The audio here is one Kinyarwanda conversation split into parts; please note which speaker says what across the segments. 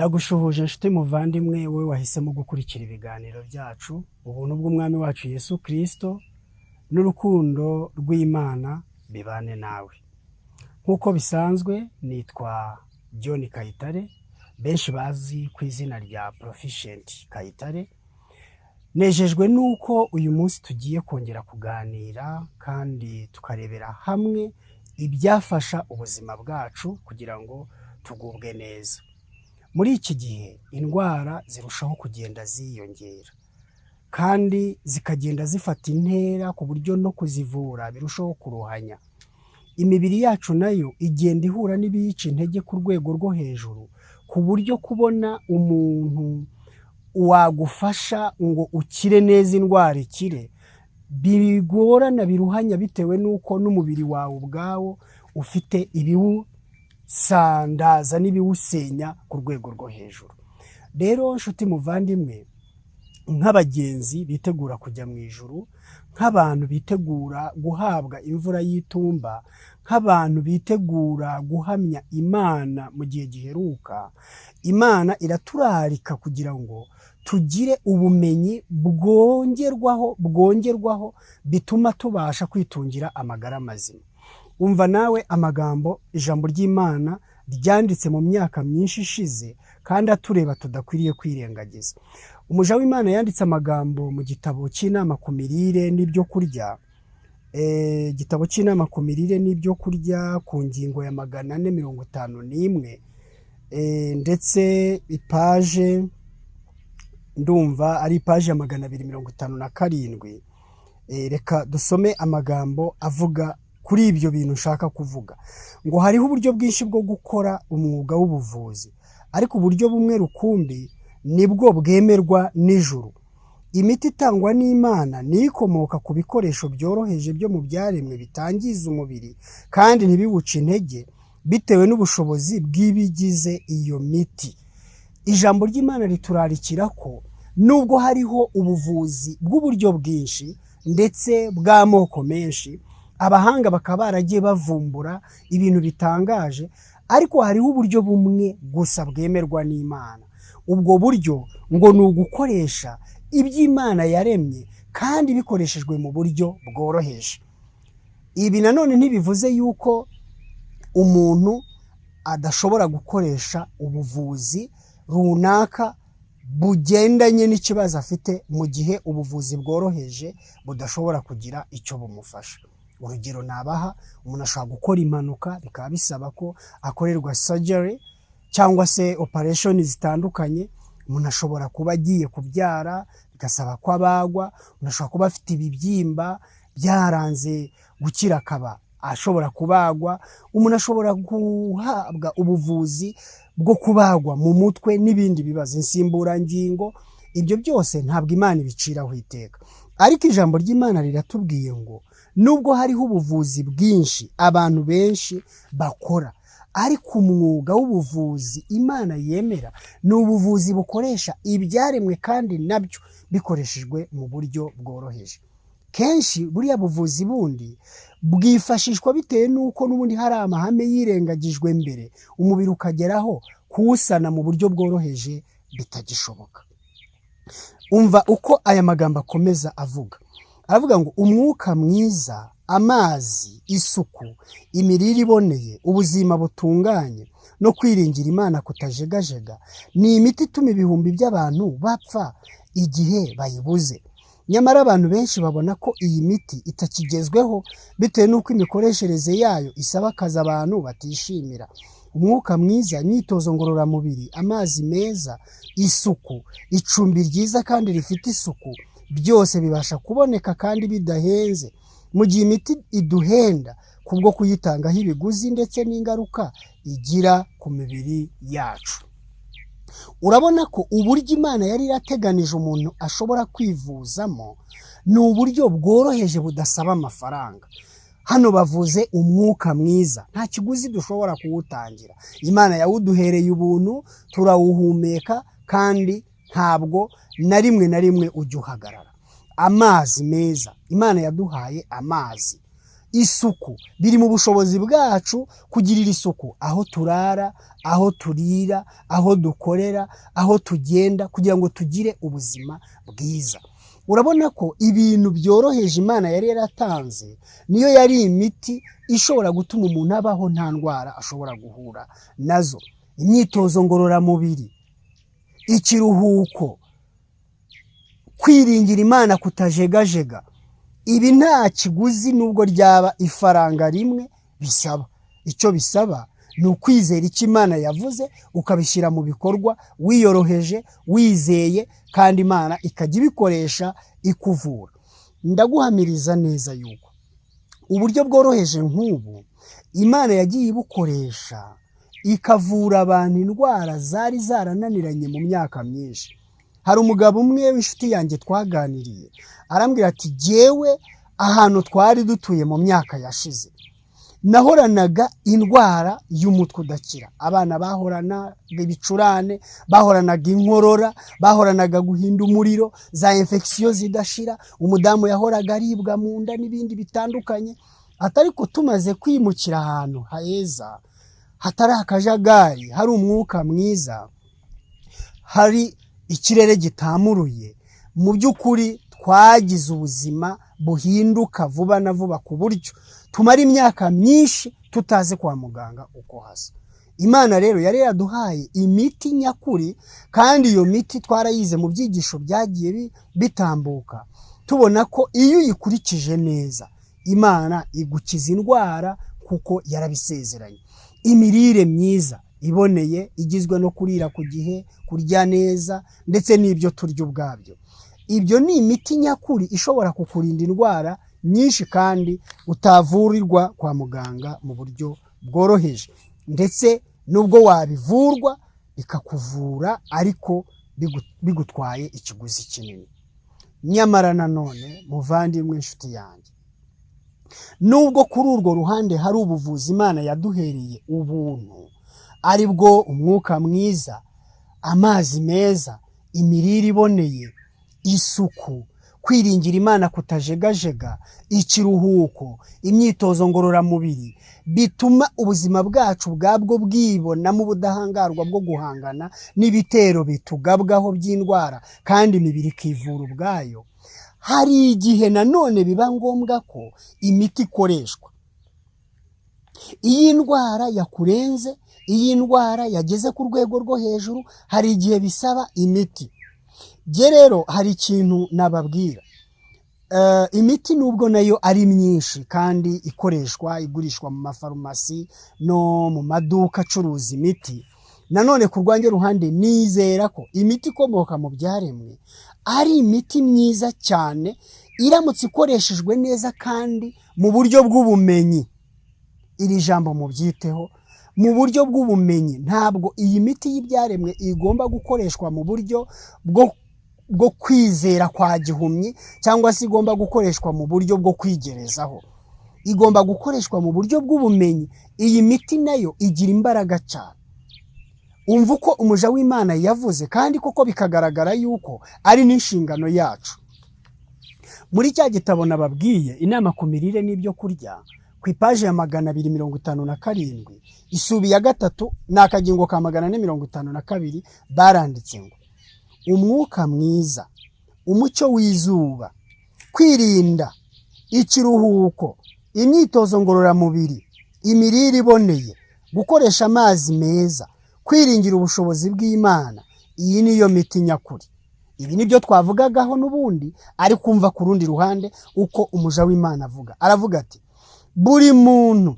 Speaker 1: Ndagushuhuje nshuti muvandimwe we wahisemo gukurikira ibiganiro byacu, ubuntu bw'umwami wacu Yesu Kristo n'urukundo rw'Imana bibane nawe. Nk'uko bisanzwe nitwa John Kayitare, benshi bazi ku izina rya Proficient Kayitare. Nejejwe nuko uyu munsi tugiye kongera kuganira kandi tukarebera hamwe ibyafasha ubuzima bwacu kugira ngo tugubwe neza. Muri iki gihe indwara zirushaho kugenda ziyongera kandi zikagenda zifata intera ku buryo no kuzivura birushaho kuruhanya. Imibiri yacu nayo igenda ihura n'ibiyica intege ku rwego rwo hejuru, ku buryo kubona umuntu wagufasha ngo ukire neza indwara ikire bigorana, biruhanya, bitewe n'uko n'umubiri wawe ubwawo ufite ibiwusandaza n'ibiwusenya ku rwego rwo hejuru. Rero nshuti muvandimwe, nk'abagenzi bitegura kujya mu ijuru, nk'abantu bitegura guhabwa imvura y'itumba, nk'abantu bitegura guhamya Imana mu gihe giheruka, Imana iraturarika kugira ngo tugire ubumenyi bwongerwaho bituma tubasha kwitungira amagara mazima. Umva nawe amagambo ijambo ry'Imana ryanditse mu myaka myinshi ishize kandi atureba tudakwiriye kwirengagiza. Umuja w'Imana yanditse amagambo mu gitabo cy'inama ku mirire n'ibyo kurya, igitabo cy'inama ku mirire n'ibyo kurya ku ngingo ya 451, ndetse ipaje ndumva ari ipaje ya 257. Reka dusome amagambo avuga kuri ibyo bintu nshaka kuvuga, ngo hariho uburyo bwinshi bwo gukora umwuga w'ubuvuzi, ariko uburyo bumwe rukumbi nibwo bwemerwa n'ijuru. Imiti itangwa n'Imana ni ikomoka ku bikoresho byoroheje byo mu byaremwe bitangiza umubiri kandi ntibiwuce intege bitewe n'ubushobozi bw'ibigize iyo miti. Ijambo ry'Imana riturarikira ko nubwo hariho ubuvuzi bw'uburyo bwinshi ndetse bw'amoko menshi, abahanga bakaba baragiye bavumbura ibintu bitangaje, ariko hariho uburyo bumwe gusa bwemerwa n'Imana. Ubwo buryo ngo ni ugukoresha iby'Imana yaremye kandi bikoreshejwe mu buryo bworoheje. Ibi nanone ntibivuze yuko umuntu adashobora gukoresha ubuvuzi runaka bugendanye n'ikibazo afite, mu gihe ubuvuzi bworoheje budashobora kugira icyo bumufasha. Urugero nabaha, umuntu ashobora gukora impanuka bikaba bisaba ko akorerwa surgery cyangwa se operation zitandukanye. Umuntu ashobora kuba agiye kubyara bigasaba ko abagwa, umuntu ashobora kuba afite ibibyimba byaranze gukira akaba ashobora kubagwa, umuntu ashobora guhabwa ubuvuzi bwo kubagwa mu mutwe n'ibindi bibazo, insimburangingo. Ibyo byose ntabwo Imana ibiciraho iteka, ariko ijambo ry'Imana riratubwiye ngo nubwo hariho ubuvuzi bwinshi abantu benshi bakora, ariko umwuga w'ubuvuzi Imana yemera ni ubuvuzi bukoresha ibyaremwe kandi nabyo bikoreshejwe mu buryo bworoheje. Kenshi buriya buvuzi bundi bwifashishwa bitewe n'uko n'ubundi hari amahame yirengagijwe mbere, umubiri ukageraho kuwusana mu buryo bworoheje bitagishoboka. Umva uko aya magambo akomeza avuga. Aravuga ngo umwuka mwiza, amazi, isuku, imirire iboneye, ubuzima butunganye no kwiringira Imana kutajegajega ni imiti ituma ibihumbi by'abantu bapfa igihe bayibuze. Nyamara abantu benshi babona ko iyi miti itakigezweho bitewe n'uko imikoreshereze yayo isaba akazi abantu batishimira. Umwuka mwiza, imyitozo ngororamubiri, amazi meza, isuku, icumbi ryiza kandi rifite isuku, byose bibasha kuboneka kandi bidahenze, mu gihe imiti iduhenda kubwo kuyitangaho ibiguzi ndetse n'ingaruka igira ku mibiri yacu. Urabona ko uburyo Imana yari irateganije umuntu ashobora kwivuzamo ni uburyo bworoheje budasaba amafaranga. Hano bavuze umwuka mwiza, nta kiguzi dushobora kuwutangira. Imana yawuduhereye ubuntu, turawuhumeka kandi ntabwo na rimwe ujya uhagarara. Amazi meza, Imana yaduhaye amazi. isuku biri mu bushobozi bwacu kugirira isuku aho turara, aho turira, aho dukorera, aho tugenda kugira ngo tugire ubuzima bwiza. Urabona ko ibintu byoroheje Imana yari yaratanze niyo yari imiti ishobora gutuma umuntu abaho nta ndwara ashobora guhura nazo. Imyitozo ngororamubiri, ikiruhuko, kwiringira Imana kutajegajega, ibi nta kiguzi nubwo ryaba ifaranga rimwe bisaba. Icyo bisaba ni ukwizera icyo Imana yavuze ukabishyira mu bikorwa wiyoroheje, wizeye, kandi Imana ikajya ibikoresha ikuvura. Ndaguhamiriza neza yuko uburyo bworoheje nk'ubu Imana yagiye ibukoresha ikavura abantu indwara zari zarananiranye mu myaka myinshi. Hari umugabo umwe w'inshuti yanjye twaganiriye arambwira ati jyewe ahantu twari dutuye mu myaka yashize nahoranaga indwara y'umutwe udakira. Abana bahorana ibicurane, bahoranaga inkorora, bahoranaga guhinda umuriro, za infection zidashira, umudamu yahoraga aribwa mu nda n'ibindi bitandukanye. Atariko tumaze kwimukira ahantu heza, hatari akajagari, hari umwuka mwiza, hari ikirere gitamuruye, mu by'ukuri twagize ubuzima buhinduka vuba na vuba ku buryo tumara imyaka myinshi tutazi kwa muganga uko hasa. Imana rero yari yaduhaye imiti nyakuri, kandi iyo miti twarayize mu byigisho byagiye bitambuka, tubona ko iyo uyikurikije neza Imana igukiza indwara kuko yarabisezeranye. Imirire myiza iboneye igizwe no kurira ku gihe, kurya neza, ndetse n'ibyo turya ubwabyo. Ibyo ni imiti nyakuri ishobora kukurinda indwara nyinshi kandi utavurirwa kwa muganga mu buryo bworoheje, ndetse nubwo wabivurwa bikakuvura ariko bigutwaye ikiguzi kinini. Nyamara nanone muvandimwe, inshuti yanjye, nubwo kuri urwo ruhande hari ubuvuzi Imana yaduhereye ubuntu, ari bwo umwuka mwiza, amazi meza, imirire iboneye, isuku, kwiringira Imana kutajegajega, ikiruhuko, imyitozo ngororamubiri, bituma ubuzima bwacu bwabwo bwibonamo ubudahangarwa bwo guhangana n'ibitero bitugabwaho by'indwara, kandi imibiri ikivura ubwayo. Hari igihe nanone biba ngombwa ko imiti ikoreshwa. Iyi indwara yakurenze, iyi ndwara yageze ku rwego rwo hejuru, hari igihe bisaba imiti. Jye rero hari ikintu nababwira. Imiti nubwo nayo ari myinshi kandi ikoreshwa, igurishwa mu mafarumasi no mu maduka acuruza imiti, nanone ku rwanjye ruhande nizera ko imiti ikomoka mu byaremwe ari imiti myiza cyane iramutse ikoreshejwe neza kandi mu buryo bw'ubumenyi. Iri jambo mubyiteho, mu buryo bw'ubumenyi. Ntabwo iyi miti y'ibyaremwe igomba gukoreshwa mu buryo bwo kwizera kwa gihumyi, cyangwa se igomba gukoreshwa mu buryo bwo kwigerezaho. Igomba gukoreshwa mu buryo bw'ubumenyi. Iyi miti nayo igira imbaraga cyane. Umva uko umuja w'Imana yavuze, kandi koko bikagaragara yuko ari n'inshingano yacu. Muri cya gitabo nababwiye, inama ku mirire n'ibyo kurya, ku ipaje ya 257 isubi ya 3 n'akagingo ka 452 baranditse ngo umwuka mwiza, umucyo w'izuba, kwirinda, ikiruhuko, imyitozo ngororamubiri, imirire iboneye, gukoresha amazi meza, kwiringira ubushobozi bw'Imana. Iyi niyo miti nyakuri. Ibi nibyo twavugagaho n'ubundi, ari kumva ku rundi ruhande uko umuja w'Imana avuga. Aravuga ati buri muntu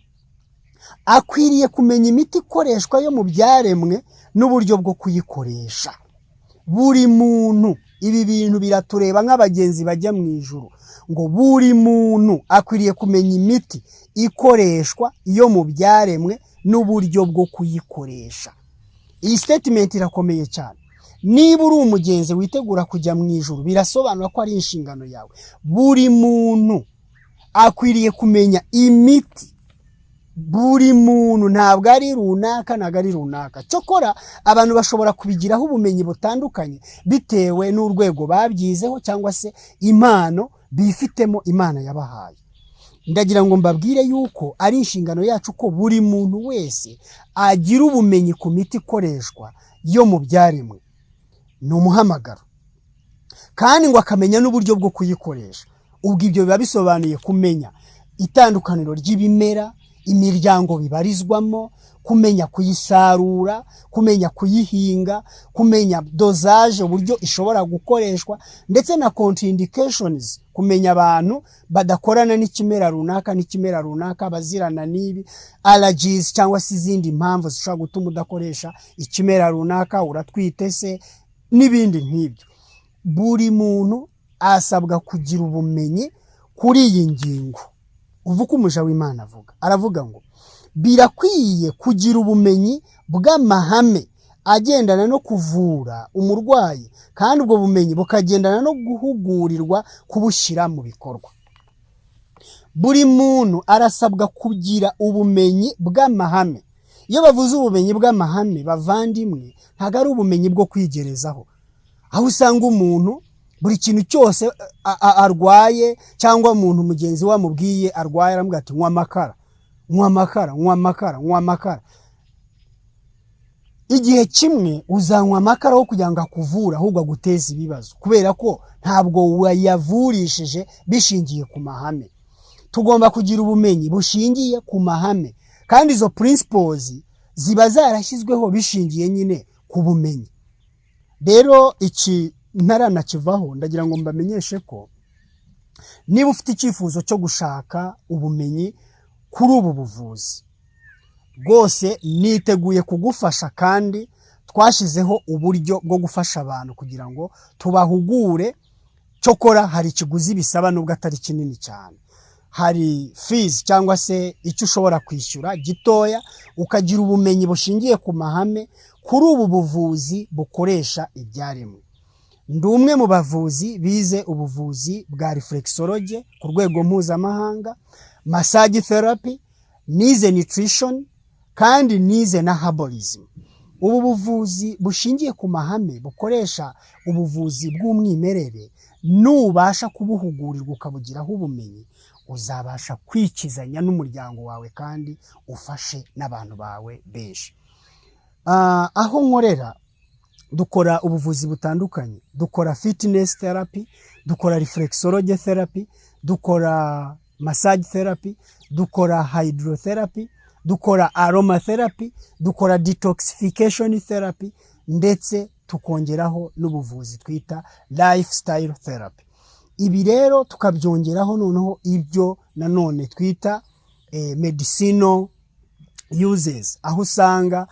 Speaker 1: akwiriye kumenya imiti ikoreshwa yo mu byaremwe n'uburyo bwo kuyikoresha. Buri muntu, ibi bintu biratureba nk'abagenzi bajya mu ijuru, ngo buri muntu akwiriye kumenya imiti ikoreshwa yo mu byaremwe n'uburyo bwo kuyikoresha. Iyi statement irakomeye cyane. Niba uri umugenzi witegura kujya mu ijuru, birasobanura ko ari inshingano yawe. Buri muntu akwiriye kumenya imiti. Buri muntu, ntabwo ari runaka, ntabwo ari runaka. Cyokora abantu bashobora kubigiraho ubumenyi butandukanye bitewe n'urwego babyizeho cyangwa se impano bifitemo Imana yabahaye. ndagira ngo mbabwire yuko ari inshingano yacu ko buri muntu wese agira ubumenyi ku miti ikoreshwa yo mu byaremwe. Ni umuhamagaro, kandi ngo akamenya n'uburyo bwo kuyikoresha. Ubwo ibyo biba bisobanuye kumenya itandukaniro ry'ibimera, imiryango bibarizwamo, kumenya kuyisarura, kumenya kuyihinga, kumenya dosage, uburyo ishobora gukoreshwa, ndetse na contraindications, kumenya abantu badakorana n'ikimera runaka bazirana n'ibi, allergies cyangwa se izindi mpamvu zishobora gutuma udakoresha ikimera runaka, uratwite se n'ibindi nk'ibyo. Buri muntu asabwa kugira ubumenyi kuri iyi ngingo. Uvuga umuja w'Imana avuga, aravuga ngo birakwiye kugira ubumenyi bw'amahame agendana no kuvura umurwayi, kandi ubwo bumenyi bukagendana no guhugurirwa kubushyira mu bikorwa. Buri muntu arasabwa kugira ubumenyi bw'amahame. Iyo bavuze ubumenyi bw'amahame, bavandimwe, ntabwo ari ubumenyi bwo kwigerezaho, aho usanga umuntu buri kintu cyose arwaye, cyangwa umuntu mugenzi we amubwiye arwaye aramubwira ati nywa amakara. Igihe kimwe uzanywa amakara wo kugira ngo akuvure, ahubwo aguteze ibibazo, kubera ko ntabwo wayavurishije bishingiye ku mahame. Tugomba kugira ubumenyi bushingiye ku mahame, kandi izo principles ziba zarashyizweho bishingiye nyine ku bumenyi. Rero iki ntaranakivaho, ndagira ngo mbamenyeshe ko niba ufite icyifuzo cyo gushaka ubumenyi kuri ubu buvuzi, rwose niteguye kugufasha, kandi twashyizeho uburyo bwo gufasha abantu kugira ngo tubahugure. Cyokora hari ikiguzi bisaba, nubwo atari kinini cyane. Hari fees cyangwa se icyo ushobora kwishyura gitoya, ukagira ubumenyi bushingiye ku mahame kuri ubu buvuzi bukoresha ibyaremwe. Ndi umwe mu bavuzi bize ubuvuzi bwa reflexology ku rwego mpuzamahanga, massage therapy, nize nutrition, kandi nize na herbalism. Ubu buvuzi bushingiye ku mahame bukoresha ubuvuzi bw'umwimerere, nubasha kubuhugurirwa ukabugiraho ubumenyi, uzabasha kwikizanya n'umuryango wawe kandi ufashe n'abantu bawe benshi. Aho nkorera dukora ubuvuzi butandukanye. Dukora fitness therapy, dukora reflexology therapy, dukora massage therapy, dukora hydrotherapy, dukora aromatherapy, dukora detoxification therapy, ndetse tukongeraho n'ubuvuzi twita lifestyle therapy. Ibi rero tukabyongeraho noneho ibyo nanone twita medicinal uses, aho usanga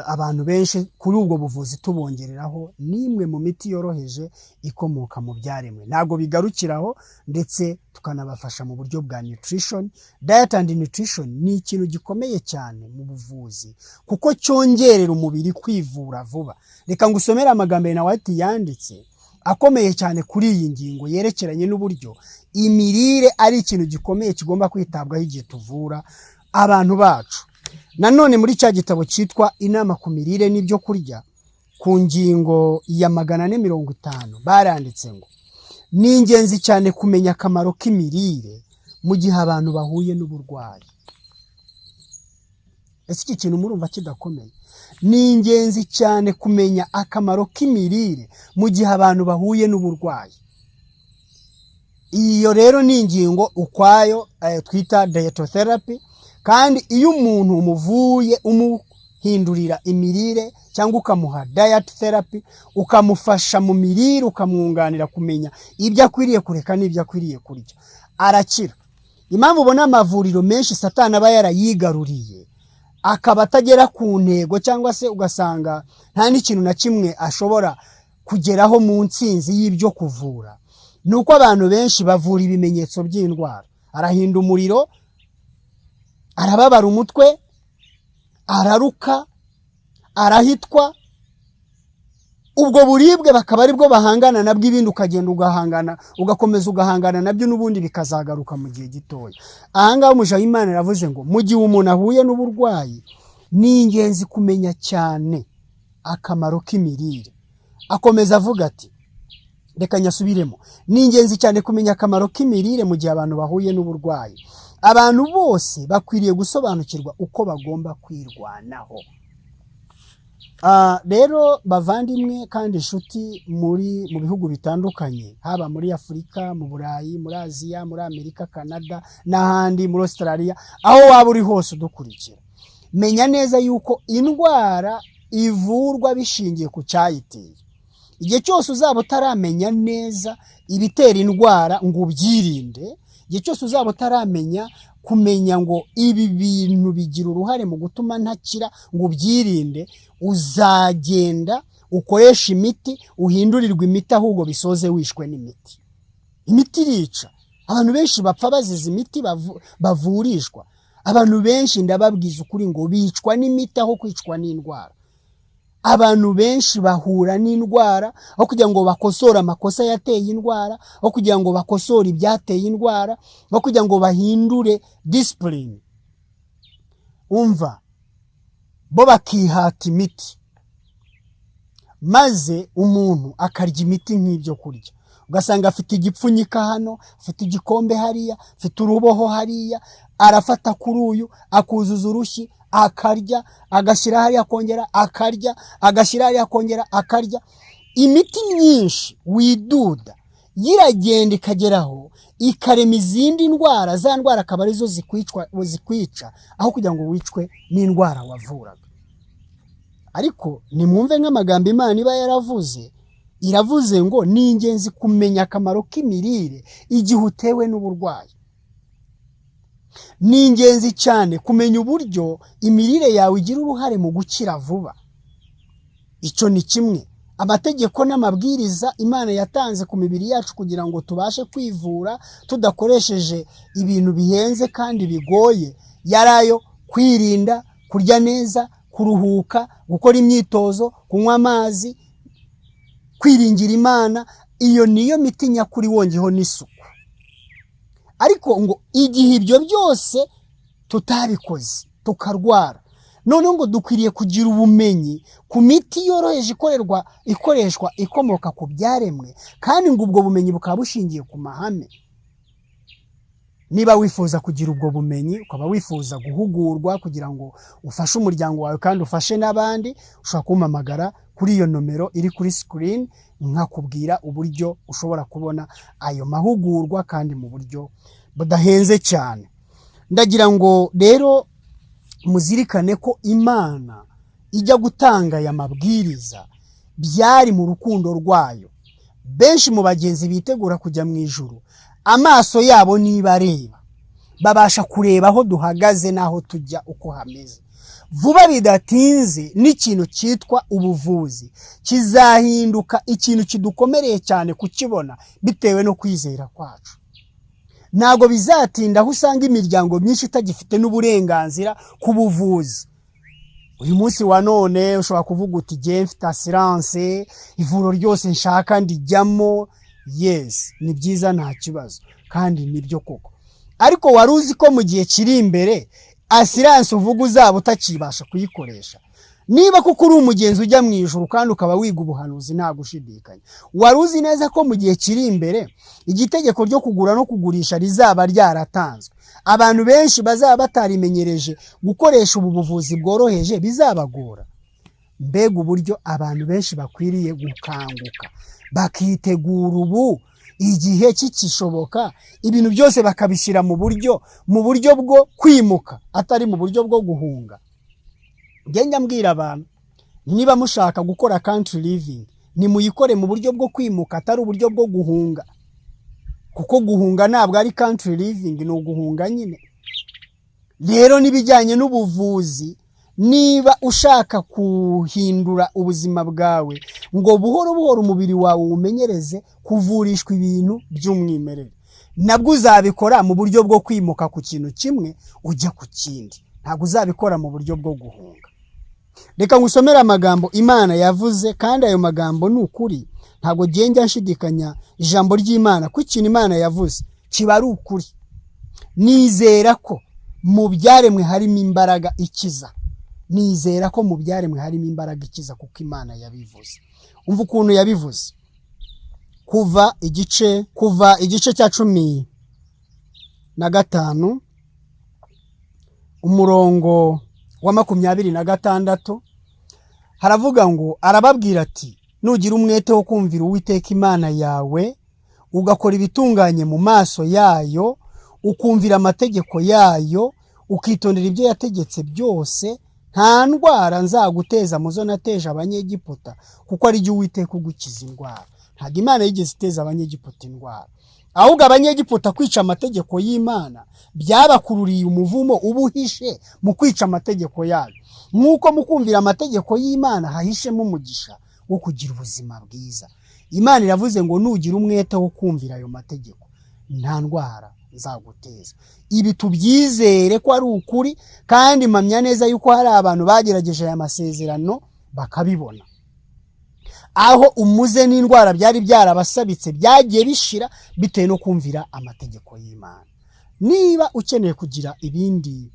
Speaker 1: abantu benshi kuri ubwo buvuzi tubongereraho n'imwe mu miti yoroheje ikomoka mu byaremwe. Ntabwo bigarukiraho, ndetse tukanabafasha mu buryo bwa nutrition. Diet and nutrition ni ikintu gikomeye cyane mu buvuzi, kuko cyongerera umubiri kwivura vuba. Reka ngusomere amagambo na White yanditse akomeye cyane kuri iyi ngingo yerekeranye n'uburyo imirire ari ikintu gikomeye kigomba kwitabwaho igihe tuvura abantu bacu. Nanone muri cya gitabo cyitwa Inama ku mirire n'ibyo kurya, ku ngingo ya 450 baranditse ngo ni ingenzi cyane kumenya akamaro k'imirire mu gihe abantu bahuye n'uburwayi. Ese iki kintu murumva kidakomeye? Ni ingenzi cyane kumenya akamaro k'imirire mu gihe abantu bahuye n'uburwayi. Iyo rero ni ingingo ukwayo twita dietotherapy. Kandi iyo umuntu umuvuye umuhindurira imirire cyangwa ukamuha diet therapy, ukamufasha mu mirire, ukamwunganira kumenya ibyo akwiriye kureka n'ibyo akwiriye kurya, arakira. Impamvu ubona amavuriro menshi Satani aba yarayigaruriye akaba atagera ku ntego, cyangwa se ugasanga nta n'ikintu na kimwe ashobora kugeraho mu ntsinzi y'ibyo kuvura, nuko abantu benshi bavura ibimenyetso by'indwara. Arahinda umuriro, arababara umutwe, araruka, arahitwa. Ubwo buribwe bakaba ari bwo bahangana nabwo, ibindi ukagenda ugahangana, ugakomeza ugahangana nabyo, n'ubundi bikazagaruka mu gihe gitoya. Ahangaho umuja w'Imana yavuze ngo mu gihe umuntu ahuye n'uburwayi, ni ingenzi kumenya cyane akamaro k'imirire. Akomeza avuga ati reka nyasubiremo. Ni ingenzi cyane kumenya akamaro k'imirire mu gihe abantu bahuye n'uburwayi. Abantu bose bakwiriye gusobanukirwa uko bagomba kwirwanaho. Rero bavandimwe kandi inshuti mu bihugu bitandukanye, haba muri Afurika, mu Burayi, muri Aziya, muri Amerika, Canada n'ahandi, muri Australia, aho waba uri hose udukurikira, menya neza yuko indwara ivurwa bishingiye ku cyayiteye. Igihe cyose uzaba utaramenya neza ibitera indwara ngo ubyirinde, igihe cyose uzaba utaramenya kumenya ngo ibi bintu bigira uruhare mu gutuma ntakira ngo ubyirinde, uzagenda ukoresha imiti, uhindurirwa imiti, ahubwo bisoze wishwe n'imiti. Imiti irica. Abantu benshi bapfa bazize imiti bavurishwa. Abantu benshi ndababwiza ukuri ngo bicwa n'imiti aho kwicwa n'indwara. Abantu benshi bahura n'indwara aho kugira ngo bakosore amakosa yateye indwara, aho kugira ngo bakosore ibyateye indwara, aho kugira ngo bahindure discipline. Umva, bo bakihata imiti, maze umuntu akarya imiti nk'ibyo kurya. Ugasanga afite igipfunyika hano, afite igikombe hariya, afite uruboho hariya, arafata kuri uyu, akuzuza urushyi, akarya, agashyira hariya akongera akarya, agashyira hariya akongera akarya. Imiti myinshi widuda yiragenda ikageraho ikarema izindi ndwara, za ndwara akaba arizo zikwica aho kugira ngo wicwe n'indwara wavuraga. Ariko nimwumve nk'amagambo Imana iba yaravuze, iravuze ngo ni ingenzi kumenya akamaro k'imirire igihe utewe n'uburwayi. Ni ingenzi cyane kumenya uburyo imirire yawe igira uruhare mu gukira vuba. Icyo ni kimwe. Amategeko n'amabwiriza Imana yatanze ku mibiri yacu kugira ngo tubashe kwivura tudakoresheje ibintu bihenze kandi bigoye, yarayo kwirinda, kurya neza, kuruhuka, gukora imyitozo, kunywa amazi, kwiringira Imana. Iyo niyo miti nyakuri wongeho n'isuku. Ariko ngo igihe ibyo byose tutabikoze tukarwara, noneho ngo dukwiriye kugira ubumenyi ku miti yoroheje ikoreshwa ikomoka ku byaremwe, kandi ngo ubwo bumenyi bukaba bushingiye ku mahame. Niba wifuza kugira ubwo bumenyi, ukaba wifuza guhugurwa kugira ngo ufashe umuryango wawe kandi ufashe n'abandi, ushobora kumpamagara kuri iyo nomero iri kuri screen, nkakubwira uburyo ushobora kubona ayo mahugurwa kandi mu buryo budahenze cyane. Ndagira ngo rero muzirikane ko Imana ijya gutanga aya mabwiriza byari mu rukundo rwayo. Benshi mu bagenzi bitegura kujya mu ijuru, amaso yabo niba areba, babasha kureba aho duhagaze n'aho tujya uko hameze. Vuba bidatinze n'ikintu cyitwa ubuvuzi kizahinduka ikintu kidukomereye cyane kukibona bitewe no kwizera kwacu. Ntago bizatinda aho usanga imiryango myinshi itagifite n'uburenganzira ku buvuzi. Uyu munsi wa none ushobora kuvuga uti jye mfite assurance, ivuro ryose nshaka ndijyamo. Yes, ni byiza, nta kibazo, kandi nibyo koko. Ariko wari uzi ko mu gihe kiri imbere assurance uvuga uzaba utakibasha kuyikoresha? Niba kuko uri umugenzi ujya mu ijuru kandi ukaba wiga ubuhanuzi, nta gushidikanya, wari uzi neza ko mu gihe kiri imbere igitegeko ryo kugura no kugurisha rizaba ryaratanzwe. Abantu benshi bazaba batarimenyereje gukoresha ubu buvuzi bworoheje, bizabagora. Mbega uburyo abantu benshi bakwiriye gukanguka bakitegura ubu igihe kikishoboka, ibintu byose bakabishyira mu buryo bwo kwimuka, atari mu buryo bwo guhunga. Ngenda mbwira abantu, niba mushaka gukora country living, nimuyikore mu buryo bwo kwimuka, atari uburyo bwo guhunga. Kuko guhunga ntabwo ari country living, ni uguhunga nyine. Rero nibijyanye n'ubuvuzi, niba ushaka kuhindura ubuzima bwawe ngo buhoro buhoro umubiri wawe umenyereze kuvurishwa ibintu by'umwimerere, nabwo uzabikora mu buryo bwo kwimuka ku kintu kimwe ujya ku kindi. Ntabwo uzabikora mu buryo bwo guhunga. Reka ngusomere amagambo Imana yavuze, kandi ayo magambo ni ukuri. Ntabwo njya nshidikanya ijambo ry'Imana, ko ikintu Imana yavuze kiba ari ukuri. Nizera ko mu byaremwe harimo imbaraga ikiza. Nizera ko mu byaremwe harimo imbaraga ikiza kuko Imana yabivuze. Umva ukuntu yabivuze. kuva igice cya 15 umurongo wa 26 haravuga ngo, arababwira ati nugira umwete wo kumvira Uwiteka Imana yawe, ugakora ibitunganye mu maso yayo, ukumvira amategeko yayo, ukitondera ibyo yategetse byose, nta ndwara nzaguteza muzo nateje abanyegiputa, kuko ari jye Uwiteka ugukiza indwara. Ntabwo Imana yigeze iteza abanyegiputa indwara, ahubwo abanyegiputa kwica amategeko y'Imana byabakururiye umuvumo ubuhishe mu kwica amategeko yayo. Nk'uko mu kumvira amategeko y'Imana hahishemo umugisha wo kugira ubuzima bwiza. Imana iravuze ngo nugira umwete wo kumvira ayo mategeko, nta ndwara nzaguteza. Ibi tubyizere ko ari ukuri, kandi mpamya neza yuko hari abantu bagerageje aya masezerano bakabibona. Aho umuze n'indwara byari byarabasabitse byagiye bishira bitewe no kumvira amategeko y'Imana. Niba ukeneye kugira ibindi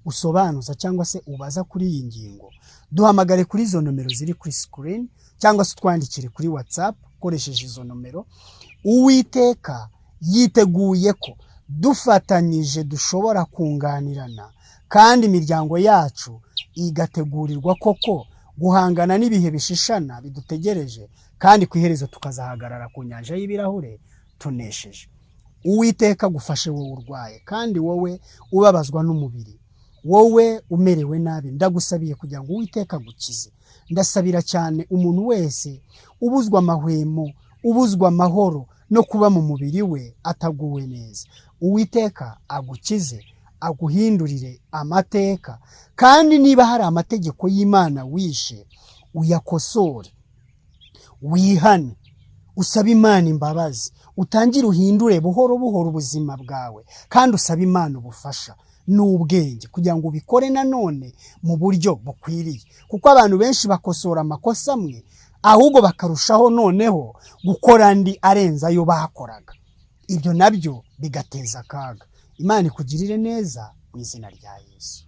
Speaker 1: usobanuza cyangwa se ubaza kuri iyi ngingo, duhamagare kuri izo nomero ziri kuri screen, cyangwa se twandikire kuri WhatsApp ukoresheje izo nomero. Uwiteka yiteguye ko dufatanyije dushobora kunganirana, kandi imiryango yacu igategurirwa koko guhangana n'ibihe bishishana bidutegereje, kandi ku iherezo tukazahagarara ku nyanja y'ibirahure tunesheje. Uwiteka gufashe wowe urwaye kandi wowe ubabazwa n'umubiri, wowe umerewe nabi, ndagusabiye kugira ngo Uwiteka agukize. Ndasabira cyane umuntu wese ubuzwa amahwemo, ubuzwa amahoro no kuba mu mubiri we ataguwe neza. Uwiteka agukize, aguhindurire amateka, kandi niba hari amategeko y'Imana wishe, uyakosore, wihane, usabe Imana imbabazi, utangire uhindure buhoro buhoro ubuzima bwawe, kandi usabe Imana ubufasha n'ubwenge kugira ngo ubikore nanone mu buryo bukwiriye. Kuko abantu benshi bakosora amakosa amwe, ahubwo bakarushaho noneho gukora andi arenza ayo bakoraga. Ibyo nabyo bigateza akaga. Imana ikugirire neza mu izina rya Yesu.